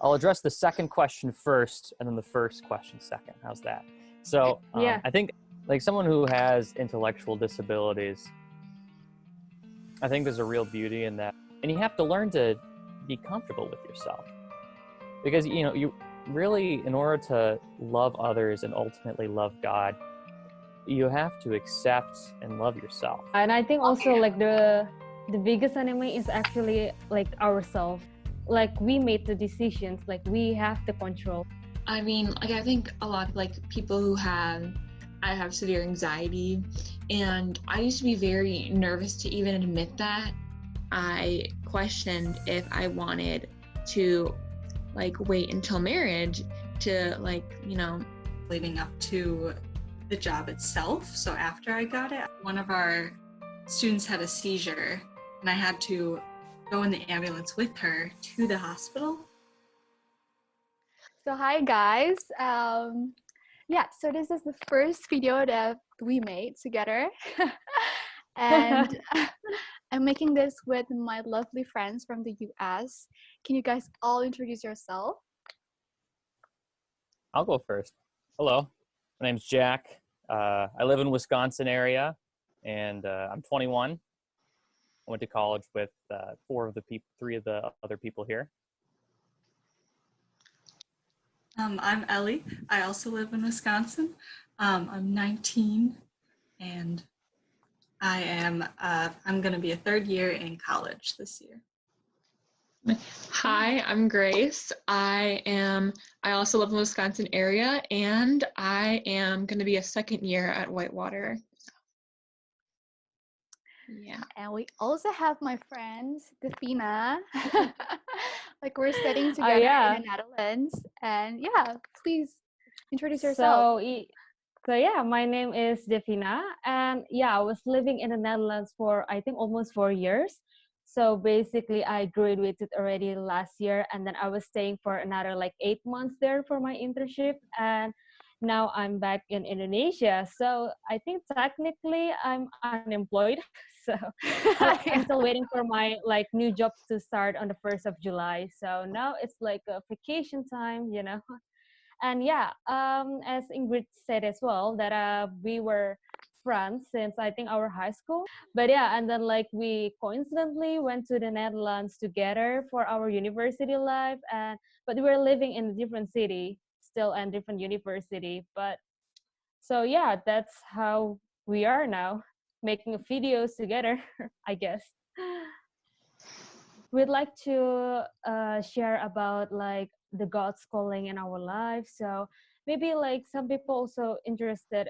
I'll address the second question first and then the first question second. How's that? So Yeah. I think like someone who has intellectual disabilities, I think there's a real beauty in that. And you have to learn to be comfortable with yourself. Because, you know, you really, in order to love others and ultimately love God, you have to accept and love yourself. And I think also like the biggest enemy is actually like ourselves. Like we made the decisions, like we have the control. I mean, like I think a lot of like people who I have severe anxiety, and I used to be very nervous to even admit that. I questioned if I wanted to like wait until marriage to like, you know, leading up to the job itself. So after I got it, one of our students had a seizure and I had to go in the ambulance with her to the hospital. So hi guys, yeah, so this is the first video that we made together. And I'm making this with my lovely friends from the US. Can you guys all introduce yourself? I'll go first. Hello, my name's Jack. I live in Wisconsin area, and I'm 21. I went to college with three of the other people here. I'm Elly. I also live in Wisconsin. I'm 19, and I'm going to be a third year in college this year. Hi, I'm Grace. I also live in the Wisconsin area, and I am going to be a second year at Whitewater. Yeah. And we also have my friends, Devina. Like we're studying together in the Netherlands. And yeah, please introduce yourself. So yeah, my name is Devina, and yeah, I was living in the Netherlands for I think almost 4 years. So basically, I graduated already last year, and then I was staying for another like 8 months there for my internship, and now I'm back in Indonesia. So I think technically I'm unemployed. So I'm still waiting for my like new jobs to start on the 1st of July. So now it's like a vacation time, you know. And yeah, as Ingrid said as well, that we were friends since I think our high school. But yeah, and then like we coincidentally went to the Netherlands together for our university life, but we were living in a different city still and different university. But so yeah, that's how we are now, making videos together, I guess. We'd like to share about like the God's calling in our life. So maybe like some people also interested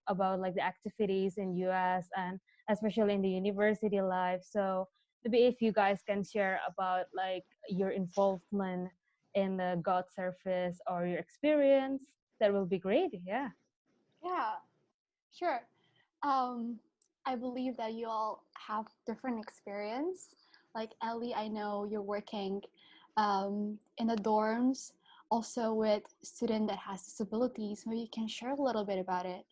about like the activities in US and especially in the university life. So maybe if you guys can share about like your involvement in the God service or your experience, that will be great. Yeah. Yeah, sure. I believe that you all have different experience. Like Elly, I know you're working in the dorms, also with student that has disabilities. Maybe you can share a little bit about it.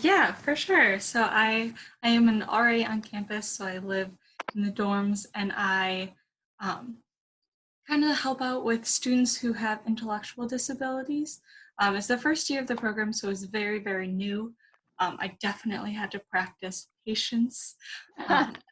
Yeah, for sure. So I am an RA on campus, so I live in the dorms, and I kind of help out with students who have intellectual disabilities. It's the first year of the program, so it's very, very new. I definitely had to practice patience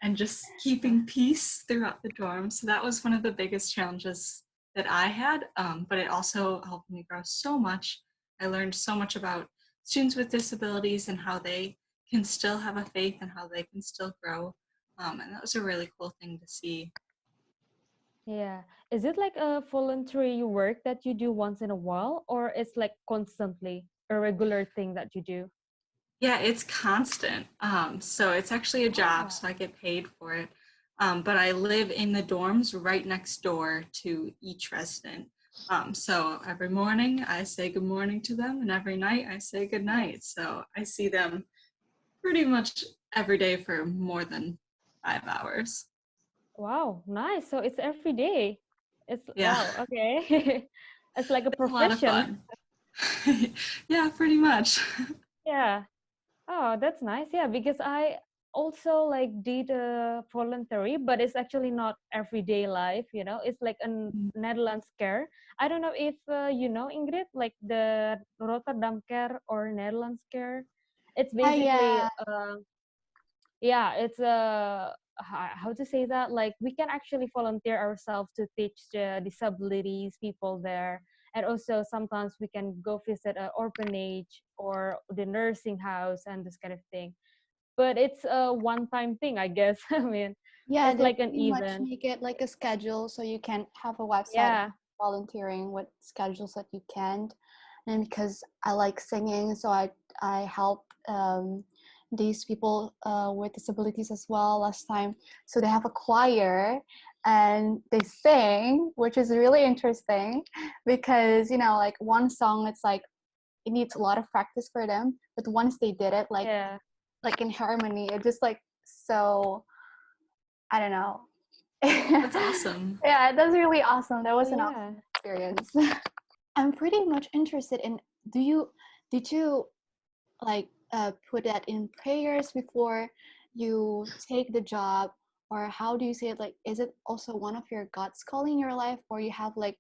and just keeping peace throughout the dorm. So that was one of the biggest challenges that I had, but it also helped me grow so much. I learned so much about students with disabilities and how they can still have a faith and how they can still grow. And that was a really cool thing to see. Yeah. Is it like a voluntary work that you do once in a while, or it's like constantly a regular thing that you do? Yeah, it's constant. So it's actually a job, so I get paid for it. But I live in the dorms right next door to each resident. So every morning I say good morning to them, and every night I say good night. So I see them pretty much every day for more than 5 hours. Wow, nice. So it's every day. Yeah. Wow, okay. It's like a It's a lot of profession. fun. Yeah, pretty much. Yeah. Oh, that's nice. Yeah, because also like did voluntary, but it's actually not everyday life, you know. It's like a Netherlands care. I don't know if you know, Ingrid, like the Rotterdam care or Netherlands care. It's basically Yeah. yeah, it's how to say that, like we can actually volunteer ourselves to teach the disabilities people there, and also sometimes we can go visit an orphanage or the nursing house and this kind of thing, but it's a one-time thing, I guess. I mean, Yeah, it's they like an pretty much event. make it like a schedule, so you can have a website Yeah, volunteering with schedules that you can't. And because I like singing, so I help these people with disabilities as well last time. So they have a choir and they sing, which is really interesting because you know, like one song, it's like it needs a lot of practice for them, but once they did it, yeah, like in harmony, it just like so I don't know. That's awesome. Yeah, that's really awesome. That was an yeah. awesome experience. I'm pretty much interested in did you like put that in prayers before you take the job, or how do you say it, like is it also one of your God's calling in your life, or you have like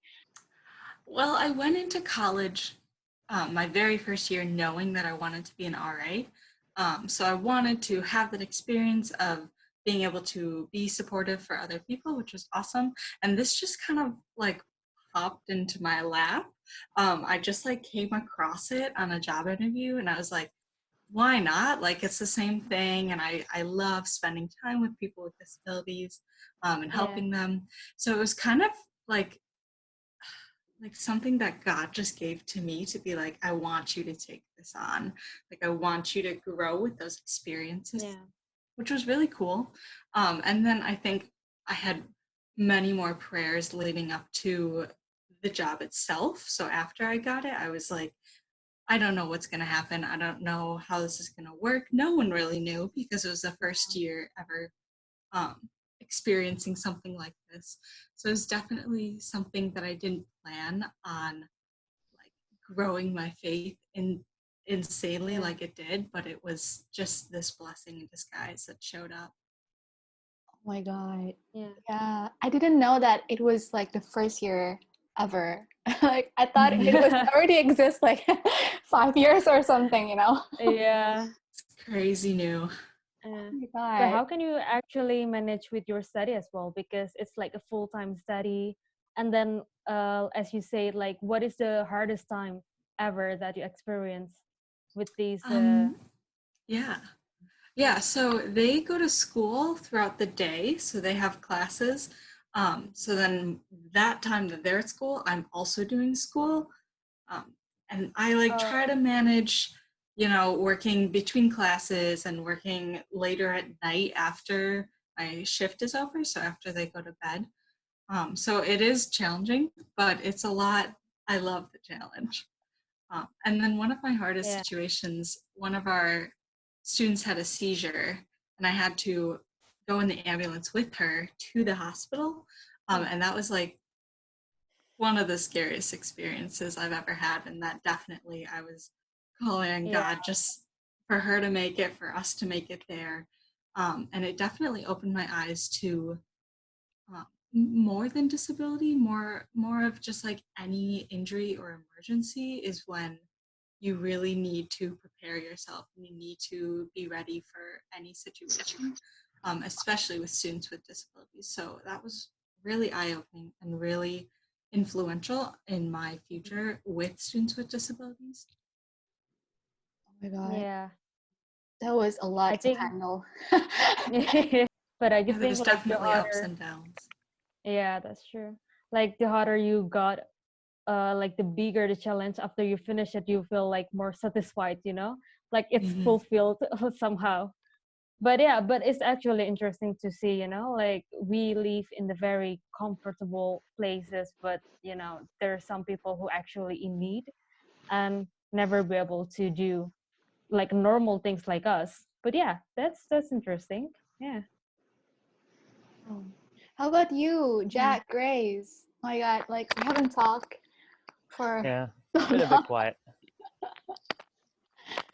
Well, I went into college my very first year knowing that I wanted to be an RA. So I wanted to have that experience of being able to be supportive for other people, which was awesome. And this just kind of like popped into my lap. I just like came across it on a job interview and I was like, why not? Like it's the same thing. And I love spending time with people with disabilities and Yeah, helping them. So it was kind of like something that God just gave to me to be like, I want you to take this on. Like, I want you to grow with those experiences, yeah, which was really cool. And then I think I had many more prayers leading up to the job itself. So after I got it, I was like, I don't know what's going to happen. I don't know how this is going to work. No one really knew because it was the first year ever um, experiencing something like this. So it's definitely something that I didn't plan on like growing my faith in insanely yeah, like it did, but it was just this blessing in disguise that showed up. oh my god. yeah. Yeah, I didn't know that it was like the first year ever. Like I thought it was already exist like 5 years or something, you know. Yeah. It's crazy new. Yeah. Oh my So god. how can you actually manage with your study as well? Because it's like a full-time study. And then, as you say, like, what is the hardest time ever that you experience with these? Um, yeah. Yeah. Yeah, so they go to school throughout the day, so they have classes. So then that time that they're at school, I'm also doing school. Um, and I like Oh, try to manage, you know, working between classes and working later at night after my shift is over, so after they go to bed. So it is challenging, but it's a lot. I love the challenge. And then one of my hardest yeah. situations, one of our students had a seizure, and I had to go in the ambulance with her to the hospital. Oh, And that was like one of the scariest experiences I've ever had. And that definitely, I was calling on yeah. God just for her to make it, for us to make it there. And it definitely opened my eyes to more than disability, more of just like any injury or emergency is when you really need to prepare yourself and you need to be ready for any situation, especially with students with disabilities. So that was really eye-opening and really influential in my future with students with disabilities. Oh my god. Yeah. That was a I lot to think, handle. but I Yeah, just there think was like the definitely ups harder, and downs. yeah, that's true. Like the harder you got, like the bigger the challenge, after you finish it you feel like more satisfied, you know, like it's Mhm. fulfilled somehow. But yeah, but it's actually interesting to see, you know, like we live in the very comfortable places, but you know there are some people who actually in need and never be able to do like normal things like us. But yeah, that's interesting. Yeah. Oh. How about you, Yeah. Jack, Grace? Oh my god, like we haven't talked for Yeah, so been a bit long. quiet.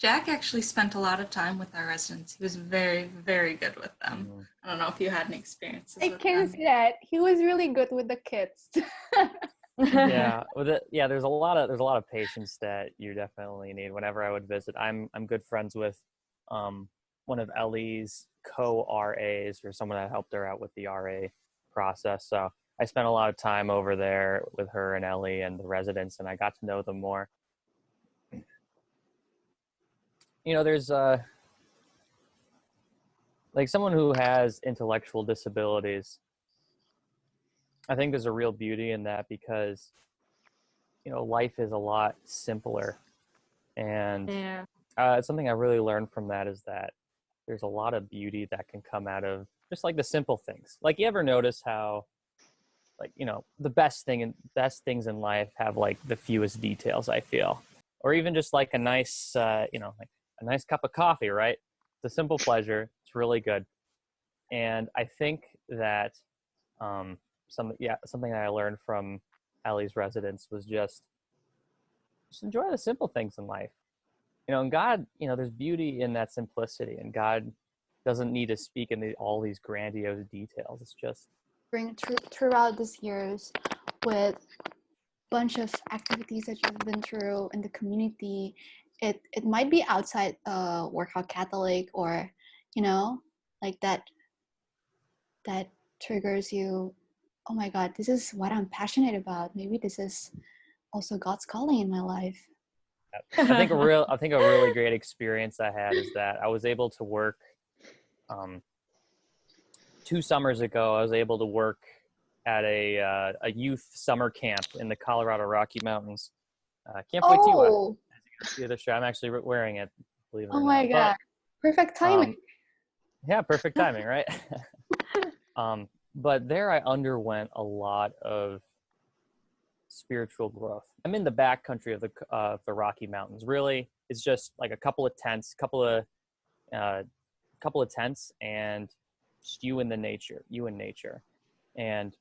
Jack actually spent a lot of time with our residents. He was very, very good with them. Mhm. I don't know if you had any experiences I with can them. see that. He was really good with the kids. Yeah, there's a lot of patience that you definitely need. Whenever I would visit, I'm good friends with one of Elly's co-RAs, or someone that helped her out with the RA process. So I spent a lot of time over there with her and Elly and the residents, and I got to know them more. There's like someone who has intellectual disabilities. I think there's a real beauty in that because life is a lot simpler, and Yeah. something I really learned from that is that there's a lot of beauty that can come out of just like the simple things. Like, you ever notice how, like, the best things in life have like the fewest details, I feel, or even just like a nice like a nice cup of coffee, right? It's a simple pleasure. It's really good. And I think that something that I learned from Elly's residence was just enjoy the simple things in life. And God, there's beauty in that simplicity, and God doesn't need to speak in all these grandiose details. It's just Throughout these years, with bunch of activities that you've been through in the community, it might be outside Warhawk Catholic, or like that triggers you. Oh my God, this is what I'm passionate about. Maybe this is also God's calling in my life. I think a really great experience I had is that I was able to work 2 summers ago. I was able to work at a youth summer camp in the Colorado Rocky Mountains. Camp Waitiva. Oh, See the shirt. I'm actually wearing it, believe it or oh not. my God, perfect timing. Yeah, perfect timing, right? But there I underwent a lot of spiritual growth. I'm in the backcountry of the Rocky Mountains. Really, it's just like a couple of tents, and just you and nature. And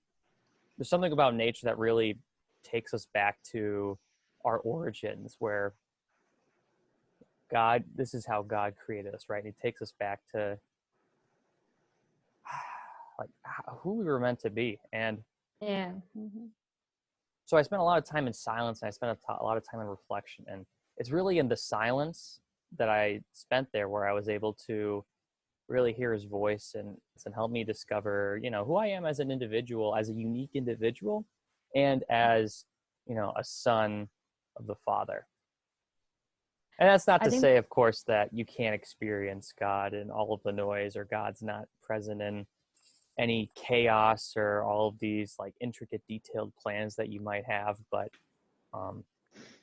there's something about nature that really takes us back to our origins, where this is how God created us, right? And he takes us back to like who we were meant to be. And Yeah. Mm-hmm. so I spent a lot of time in silence, and I spent a lot of time in reflection. And it's really in the silence that I spent there where I was able to really hear his voice and help me discover, who I am as an individual, as a unique individual, and as, a son of the Father. And that's not to say, of course, that you can't experience God in all of the noise, or God's not present in any chaos or all of these like intricate, detailed plans that you might have. But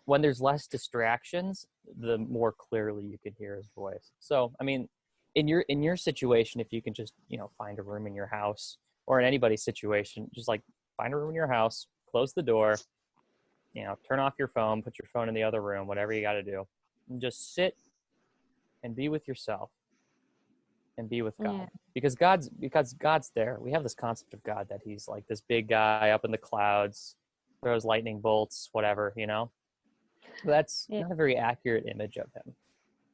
when there's less distractions, the more clearly you can hear his voice. So, I mean, in your situation, if you can just, find a room in your house, or in anybody's situation, just like find a room in your house, close the door, turn off your phone, put your phone in the other room, whatever you got to do, and just sit and be with yourself and be with God. Yeah. Because God's there. We have this concept of God that he's like this big guy up in the clouds, throws lightning bolts, whatever, That's not a very accurate image of him.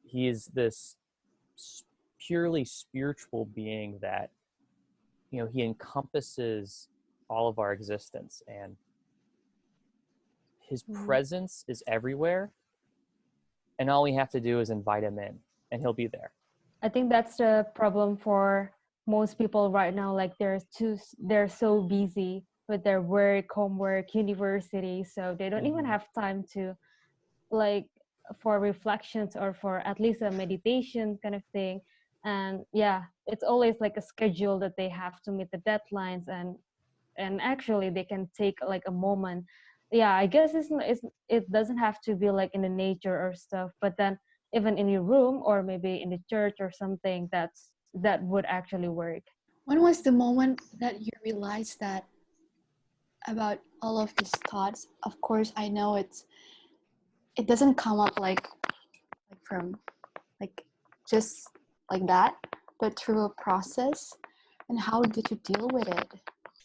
He is this purely spiritual being that, he encompasses all of our existence, and his presence is everywhere. And all we have to do is invite him in, and he'll be there. I think that's the problem for most people right now. Like they're so busy with their work, homework, university, so they don't even have time to like for reflections or for at least a meditation kind of thing. And yeah, it's always like a schedule that they have to meet the deadlines, and actually they can take like a moment. Yeah, I guess it doesn't have to be like in the nature or stuff, but then even in your room or maybe in the church or something, that would actually work. When was the moment that you realized that about all of these thoughts? Of course, I know it doesn't come up like from like just like that, but through a process. And how did you deal with it?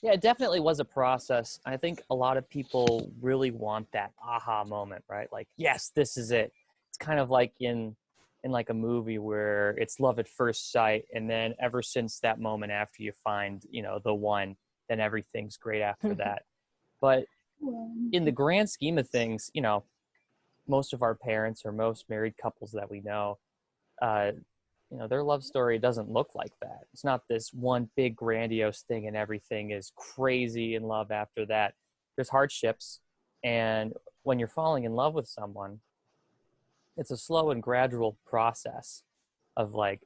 Yeah, it definitely was a process. I think a lot of people really want that aha moment, right? Like, yes, this is it. It's kind of like in in like a movie where it's love at first sight, and then ever since that moment after you find, you know, the one, then everything's great after that. But in the grand scheme of things, you know, most of our parents or most married couples that we know, you know, their love story doesn't look like that. It's not this one big grandiose thing and everything is crazy in love after that. There's hardships. And when you're falling in love with someone, it's a slow and gradual process of like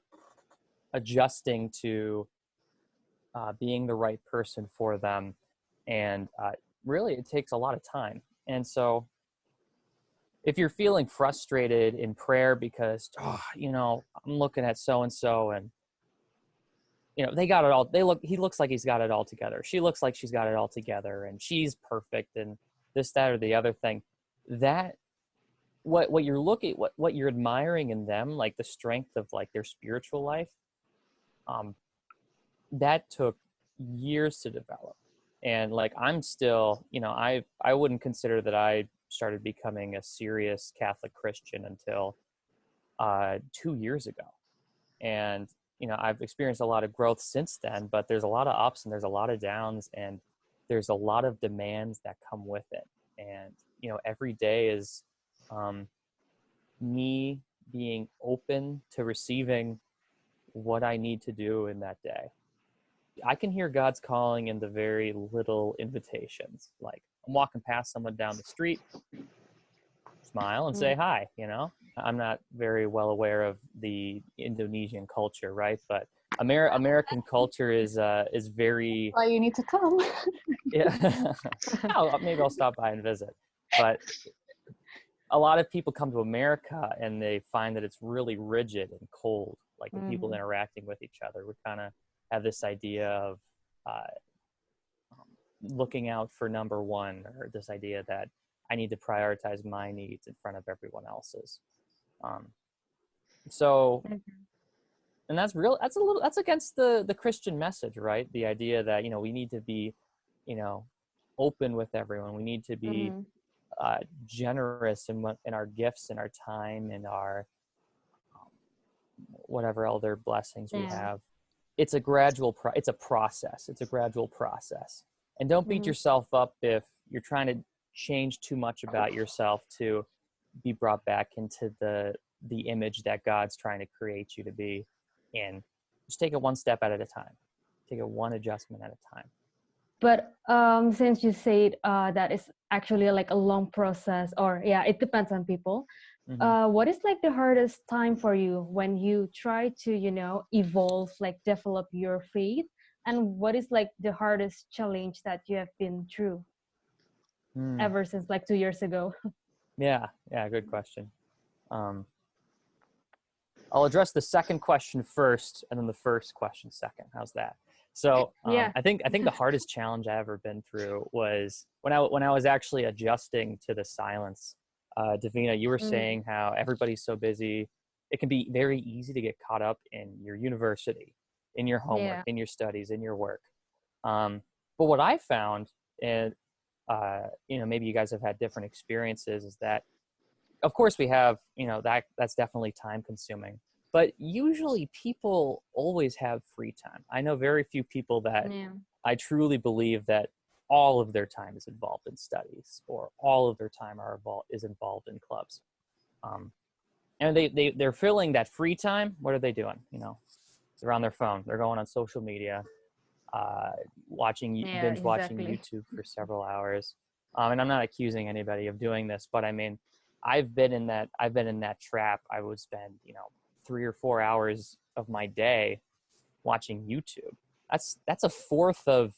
adjusting to being the right person for them. And really, it takes a lot of time. And so if you're feeling frustrated in prayer because, oh, you know, I'm looking at so-and-so and, you know, they got it all. He looks like he's got it all together. She looks like she's got it all together and she's perfect and this, that, or the other thing. That, what you're looking, what you're admiring in them, like the strength of like their spiritual life, that took years to develop. And like, I'm still, you know, I wouldn't consider that I started becoming a serious Catholic Christian until 2 years ago. And, you know, I've experienced a lot of growth since then, but there's a lot of ups and there's a lot of downs and there's a lot of demands that come with it. And, you know, every day is me being open to receiving what I need to do in that day. I can hear God's calling in the very little invitations. Like I'm walking past someone down the street, smile and say hi, you know. I'm not very well aware of the Indonesian culture, right? But American culture is very. Well, you need to come. Yeah. Oh, maybe I'll stop by and visit. But a lot of people come to America and they find that it's really rigid and cold, like the people interacting with each other. We kind of have this idea of looking out for number one, or this idea that I need to prioritize my needs in front of everyone else's. So, and that's against the Christian message, right? The idea that, you know, we need to be, you know, open with everyone. We need to be generous in our gifts and our time and our whatever other blessings we have. It's a gradual it's a process. It's a gradual process. And don't beat yourself up if you're trying to change too much about yourself to be brought back into the image that God's trying to create you to be in. Just take it one step at a time. Take it one adjustment at a time. But since you said that is actually like a long process, or it depends on people. What is like the hardest time for you when you try to, you know, evolve, like develop your faith? And what is like the hardest challenge that you have been through ever since like 2 years ago? Yeah, good question. I'll address the second question first and then the first question second. How's that? So I think the hardest challenge I ever been through was when I was actually adjusting to the silence. Devina, you were saying how everybody's so busy. It can be very easy to get caught up in your university, in your homework, in your studies, in your work. But what I found, and you know, maybe you guys have had different experiences, is that, of course, we have, you know, that's definitely time consuming. But usually people always have free time. I know very few people that I truly believe that all of their time is involved in studies or all of their time is involved in clubs. And they're filling that free time. What are they doing? You know, they're on their phone. They're going on social media, binge watching YouTube for several hours. And I'm not accusing anybody of doing this, but I mean, I've been in that trap. I would spend, you know, 3 or 4 hours of my day watching YouTube. That's a fourth of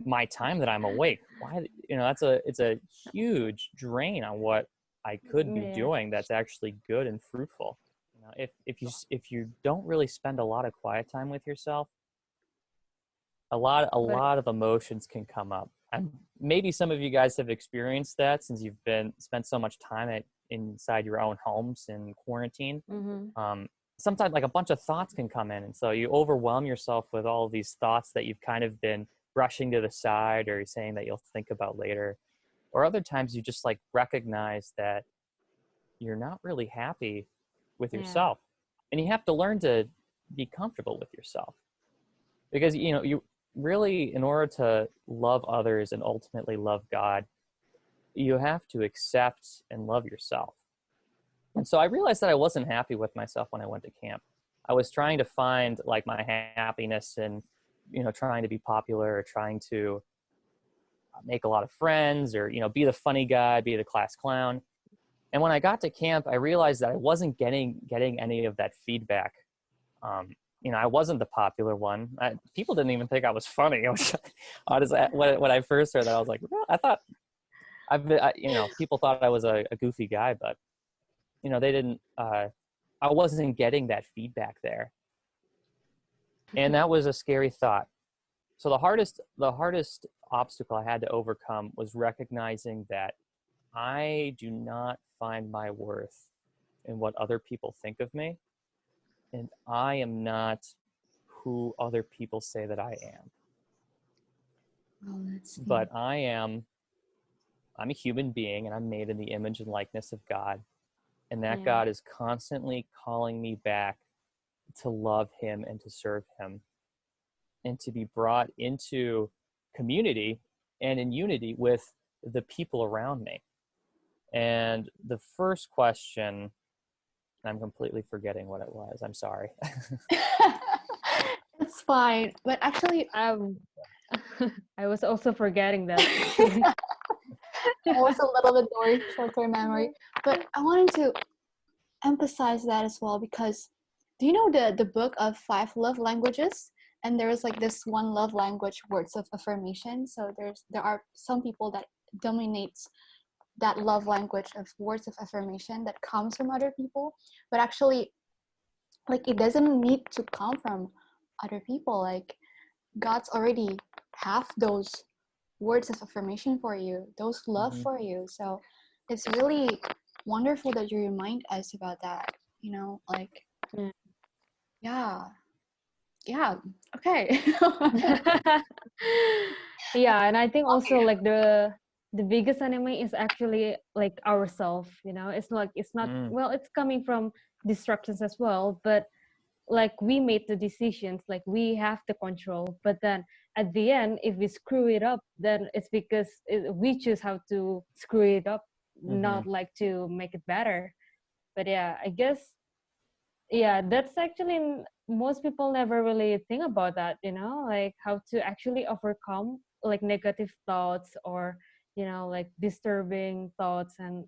my time that I'm awake. Why, you know, it's a huge drain on what I could be doing that's actually good and fruitful. You know, if you don't really spend a lot of quiet time with yourself, a lot of emotions can come up. And maybe some of you guys have experienced that since you've spent so much time inside your own homes in quarantine. Sometimes like a bunch of thoughts can come in, and so you overwhelm yourself with all of these thoughts that you've kind of been brushing to the side or saying that you'll think about later. Or other times you just like recognize that you're not really happy with yourself. And you have to learn to be comfortable with yourself, because you really, in order to love others and ultimately love God, you have to accept and love yourself. And so I realized that I wasn't happy with myself when I went to camp. I was trying to find like my happiness in, trying to be popular, or trying to make a lot of friends, or, be the funny guy, be the class clown. And when I got to camp, I realized that I wasn't getting any of that feedback. I wasn't the popular one. People didn't even think I was funny. Honestly, when I first heard that, I was like, well, I thought people thought I was a goofy guy, but they didn't. I wasn't getting that feedback there, and that was a scary thought. So the hardest obstacle I had to overcome was recognizing that I do not find my worth in what other people think of me, and I am not who other people say that I am. Oh, that's deep. But I'm a human being, and I'm made in the image and likeness of God, and that Yeah. God is constantly calling me back to love him and to serve him, and to be brought into community and in unity with the people around me. And the first question, I'm completely forgetting what it was. I'm sorry. It's fine. But actually, I was also forgetting that. I was a little bit more short-term memory. But I wanted to emphasize that as well, because do you know the book of 5 love languages? And there is like this one love language, words of affirmation. So there are some people that dominates that love language of words of affirmation that comes from other people, but actually, like, it doesn't need to come from other people. Like, God's already have those words of affirmation for you, those love Mhm. for you. So it's really wonderful that you remind us about that, like, Yeah. yeah, okay. Yeah, and I think also like the biggest enemy is actually like ourself. It's not Mm. well, it's coming from distractions as well, but like we made the decisions, like we have the control, but then at the end, if we screw it up, then it's because we choose how to screw it up, not Mhm. like to make it better. But yeah, I guess, yeah, that's actually most people never really think about that, like how to actually overcome like negative thoughts, or like disturbing thoughts, and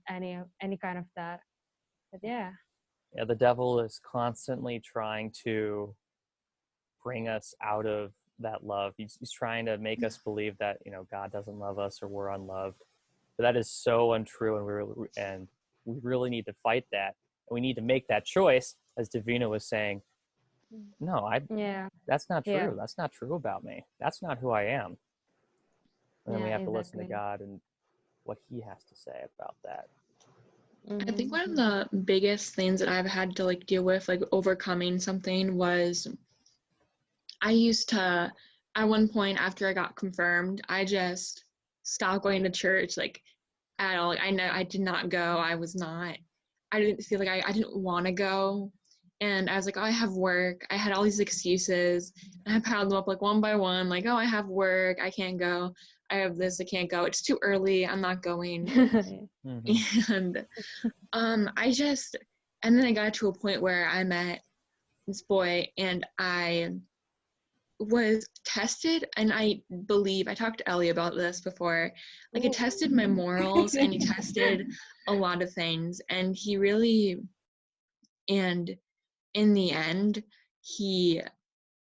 any kind of that. But yeah. Yeah, the devil is constantly trying to bring us out of that love. He's trying to make us believe that God doesn't love us, or we're unloved. But that is so untrue, and we really need to fight that. And we need to make that choice, as Devina was saying. No, Yeah. that's not Yeah. true. That's not true about me. That's not who I am. And then we Yeah, have to listen to exactly. God and what he has to say about that. I think one of Mhm. the biggest things that I've had to like deal with, like overcoming something, was I used to, at one point after I got confirmed, I just stopped going to church, like, at all. Like, I know I did not go. I didn't feel like I didn't want to go. And I was like, oh, I have work. I had all these excuses. And I piled them up like one by one, like, oh, I have work. I can't go. I have this. I can't go. It's too early. I'm not going. Mhm. And and then I got to a point where I met this boy, and I was tested, and I believe I talked to Elly about this before. Like, it tested my morals, and he tested a lot of things, and he really, and in the end,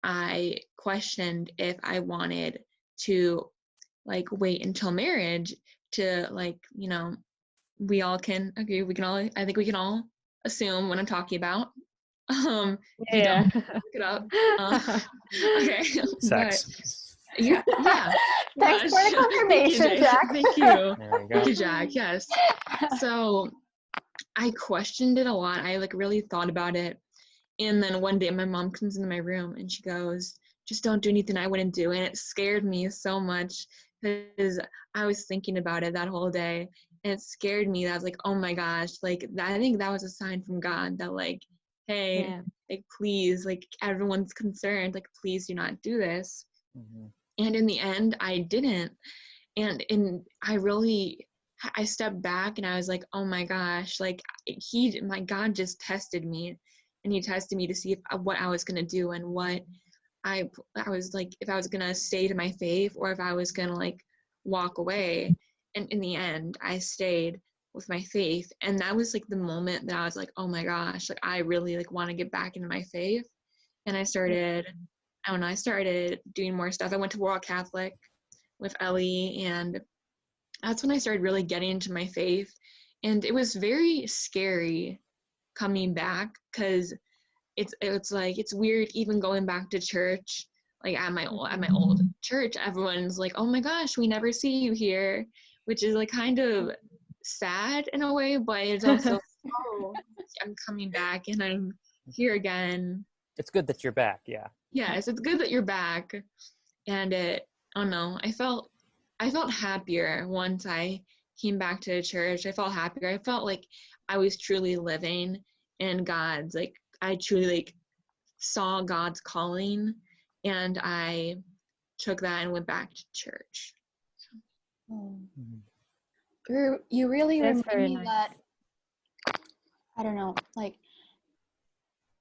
I questioned if I wanted to like wait until marriage to, like, we all can agree, I think we can all assume what I'm talking about. If you don't, Yeah. look it up. Okay. But Sex. yeah. Thanks for Gosh. the Thank you, confirmation, Jay. Jack. Thank you. There you Thank go. you, Jack. Yes. So I questioned it a lot. I like really thought about it. And then one day my mom comes into my room and she goes, just don't do anything I wouldn't do. And it scared me so much because I was thinking about it that whole day. And it scared me. That I was like, oh my gosh, like, I think that was a sign from God that, like, hey, Yeah. like, please, like, everyone's concerned, like, please do not do this. Mhm. And in the end, I didn't. And I stepped back and I was like, oh my gosh, like, my God just tested me, and he tested me to see what I was going to do, and what I was like, if I was going to stay to my faith, or if I was going to, like, walk away. And in the end, I stayed with my faith. And that was, like, the moment that I was like, oh my gosh, like, I really, like, want to get back into my faith. And I started doing more stuff. I went to Warhawk Catholic with Elly, and that's when I started really getting into my faith. And it was very scary coming back, because it's like, it's weird even going back to church. Like, at my old church, everyone's like, oh my gosh, we never see you here, which is, like, kind of sad in a way, but it's also, oh, I'm coming back and I'm here again. It's good that you're back. Yeah. Yes, it's good that you're back. And I don't know, I felt happier once I came back to church. I felt happier. I felt like I was truly living in God's, like, I truly, like, saw God's calling, and I took that and went back to church. Mhm. You really That's remind very me nice. that, I don't know, like,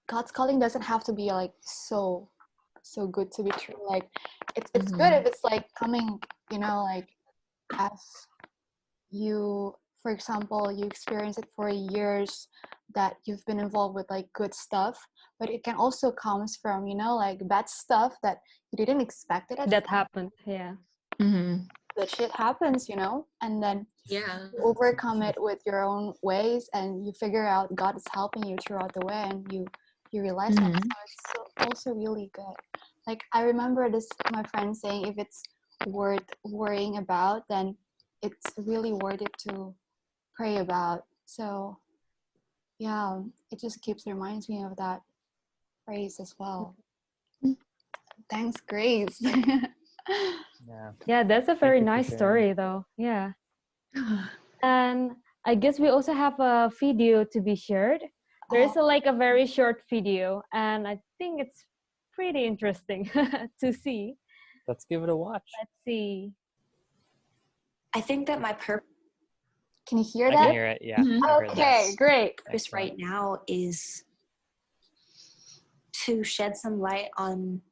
God's calling doesn't have to be, like, so good to be true. Like, it's good if it's, like, coming, like, as you, for example, you experience it for years, that you've been involved with, like, good stuff, but it can also comes from, like, bad stuff that you didn't expect it at That first. happened. Yeah. That shit happens, and then Yeah. you overcome it with your own ways, and you figure out God is helping you throughout the way, and you realize that. So it's also really good. Like, I remember my friend saying, if it's worth worrying about, then it's really worth it to pray about. So yeah, it just reminds me of that phrase as well. Thanks, Grace. Yeah. Yeah, that's a Thank very you for nice sharing. story though. Yeah. And I guess we also have a video to be shared. There is a very short video, and I think it's pretty interesting to see. Let's give it a watch. Let's see. I think that my Can you hear I that? can hear it. Yeah. I heard that. Okay, great. purpose right now is to shed some light on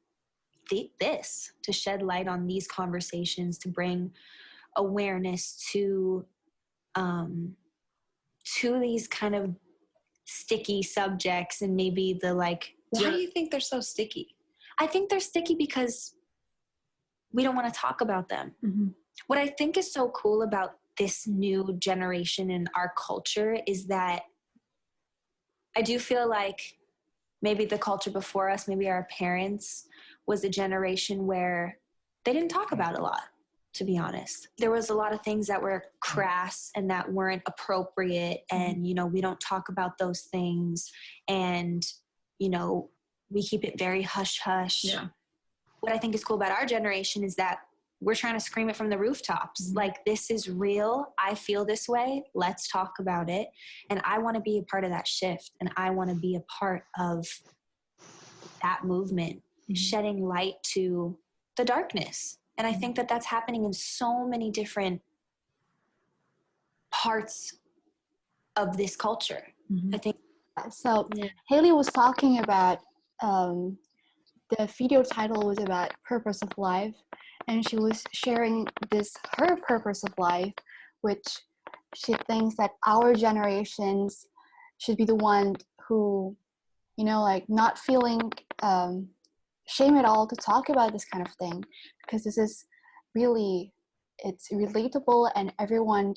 to shed light on these conversations, to bring awareness to these kind of sticky subjects, and maybe the, like, Why do you think they're so sticky? I think they're sticky because we don't want to talk about them. What I think is so cool about this new generation in our culture is that I do feel like maybe the culture before us, maybe our parents, was a generation where they didn't talk about a lot, to be honest. There was a lot of things that were crass and that weren't appropriate, and, we don't talk about those things, and, we keep it very hush-hush. Yeah. What I think is cool about our generation is that we're trying to scream it from the rooftops. Like, this is real. I feel this way. Let's talk about it. And I want to be a part of that shift. And I want to be a part of that movement, shedding light to the darkness. And I think that that's happening in so many different parts of this culture. I think. So Haley was talking about, the video title was about purpose of life, and she was sharing her purpose of life, which she thinks that our generations should be the one who, like, not feeling shame at all to talk about this kind of thing, because this is really, it's relatable, and everyone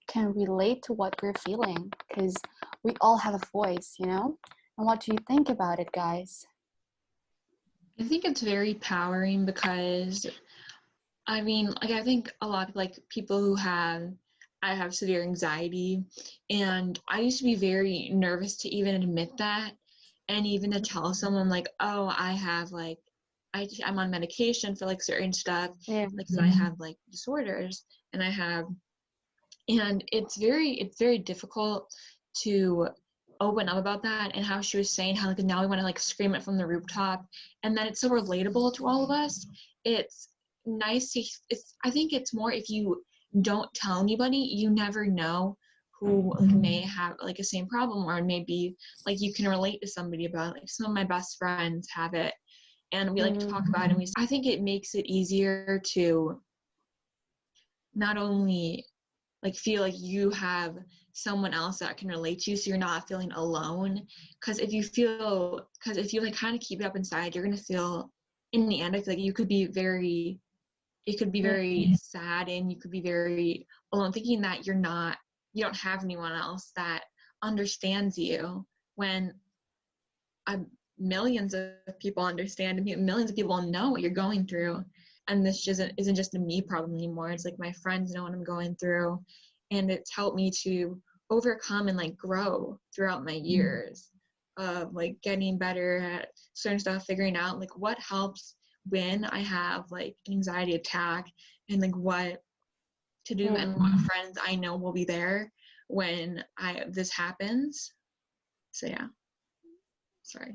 can relate to what we're feeling, because we all have a voice, And what do you think about it, guys? I think it's very powering, because I mean, like, I think a lot of, like, people who I have severe anxiety, and I used to be very nervous to even admit that, and even to tell someone, like, oh, I have, like, I'm on medication for, like, certain stuff, like, so I have, like, disorders, and it's very difficult to open up about that, and how she was saying how like now we want to like scream it from the rooftop, and then it's so relatable to all of us. It's nice to, I think it's more if you don't tell anybody, you never know who like, may have like a same problem, or maybe like you can relate to somebody about it. Like some of my best friends have it, and we like to talk about it, and I think it makes it easier to not only like feel like you have someone else that can relate to you, so you're not feeling alone. Because if you like kind of keep it up inside, you're gonna feel, in the end, I feel like you could be very, it could be very sad, and you could be very alone, thinking that you don't have anyone else that understands you, when millions of people understand, and millions of people know what you're going through. And this isn't just a me problem anymore. It's like my friends know what I'm going through, and it's helped me to overcome and like grow throughout my years of like getting better at certain stuff, figuring out like what helps when I have like an anxiety attack, and like what to do, and what friends I know will be there when this happens. So yeah, sorry.